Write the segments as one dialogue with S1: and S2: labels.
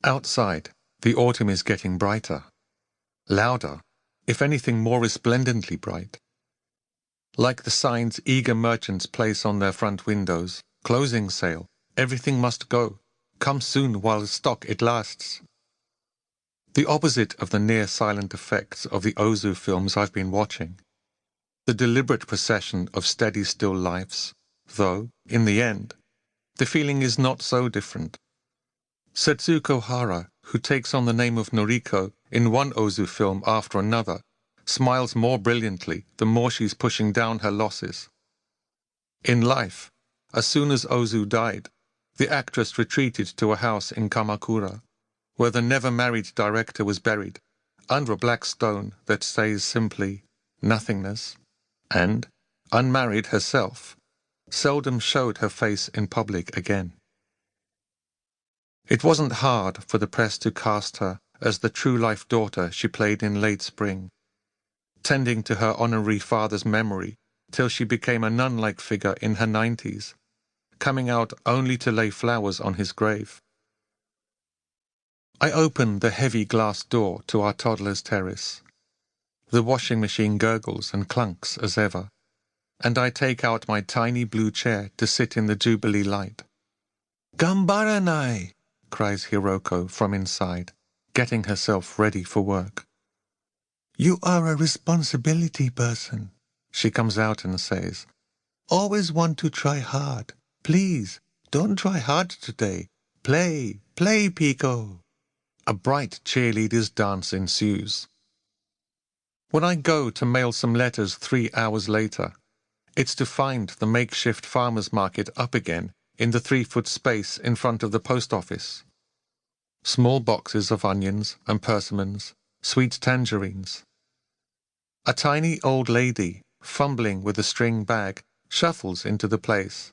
S1: Outside, the autumn is getting brighter, louder, if anything more resplendently bright. Like the signs eager merchants place on their front windows, closing sale, everything must go, come soon while stock it lasts. The opposite of the near-silent effects of the Ozu films I've been watching. The deliberate procession of steady still lives, though, in the end, the feeling is not so different. Setsuko Hara, who takes on the name of Noriko in one Ozu film after another, smiles more brilliantly the more she's pushing down her losses. In life, as soon as Ozu died, the actress retreated to a house in Kamakura, where the never-married director was buried, under a black stone that says simply, nothingness, and, unmarried herself, seldom showed her face in public again. It wasn't hard for the press to cast her as the true-life daughter she played in Late Spring, tending to her honorary father's memory till she became a nun-like figure in her 90s, coming out only to lay flowers on his grave. I open the heavy glass door to our toddler's terrace. The washing machine gurgles and clunks as ever, and I take out my tiny blue chair to sit in the Jubilee light. "Gambaranai!" cries Hiroko from inside, getting herself ready for work. "You are a responsibility person," she comes out and says. "Always want to try hard. Please, don't try hard today. Play, play, Pico." A bright cheerleader's dance ensues. When I go to mail some letters 3 hours later, it's to find the makeshift farmer's market up again in the 3-foot space in front of the post office. Small boxes of onions and persimmons, sweet tangerines. A tiny old lady, fumbling with a string bag, shuffles into the place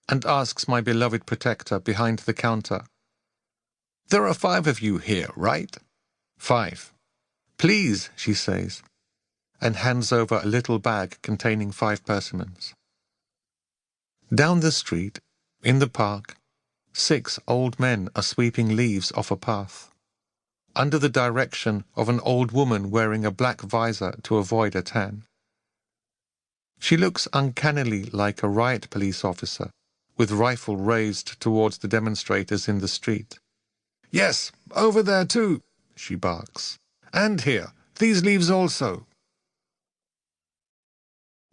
S1: and asks my beloved protector behind the counter, "There are 5 of you here, right?" "5. "Please," she says, and hands over a little bag containing 5 persimmons. Down the street, in the park, 6 old men are sweeping leaves off a path, under the direction of an old woman wearing a black visor to avoid a tan. She looks uncannily like a riot police officer, with rifle raised towards the demonstrators in the street. "Yes, over there too," she barks. "And here, these leaves also."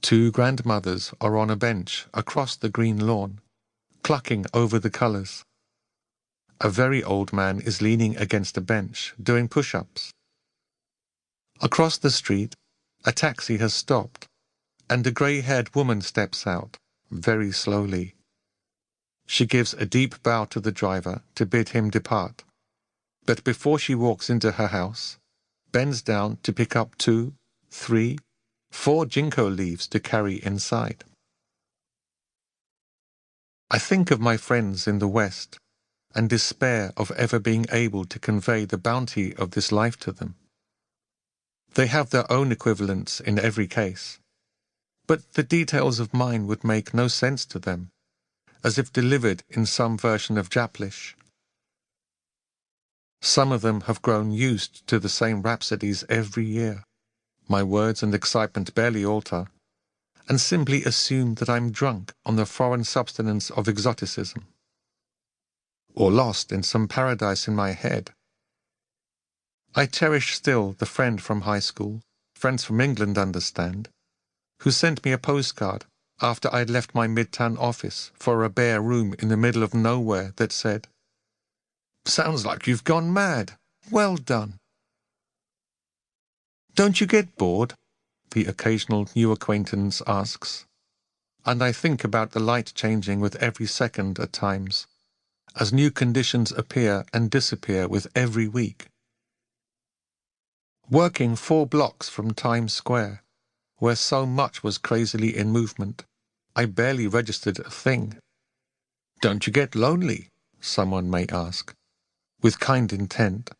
S1: 2 grandmothers are on a bench across the green lawn, clucking over the colours. A very old man is leaning against a bench, doing push-ups. Across the street, a taxi has stopped, and a grey-haired woman steps out, very slowly. She gives a deep bow to the driver to bid him depart, but before she walks into her house, bends down to pick up 2, 3, 4 ginkgo leaves to carry inside. I think of my friends in the West and despair of ever being able to convey the bounty of this life to them. They have their own equivalents in every case, but the details of mine would make no sense to them, as if delivered in some version of Japlish. Some of them have grown used to the same rhapsodies every year. My words and excitement barely alter, and simply assume that I'm drunk on the foreign substance of exoticism, or lost in some paradise in my head. I cherish still the friend from high school, friends from England understand, who sent me a postcard after I'd left my Midtown office for a bare room in the middle of nowhere that said, "Sounds like you've gone mad. Well done." "Don't you get bored?" the occasional new acquaintance asks, and I think about the light changing with every second at times, as new conditions appear and disappear with every week. Working 4 blocks from Times Square, where so much was crazily in movement, I barely registered a thing. "Don't you get lonely?" someone may ask, with kind intent,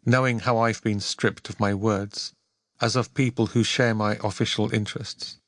S1: knowing how I've been stripped of my words, as of people who share my official interests.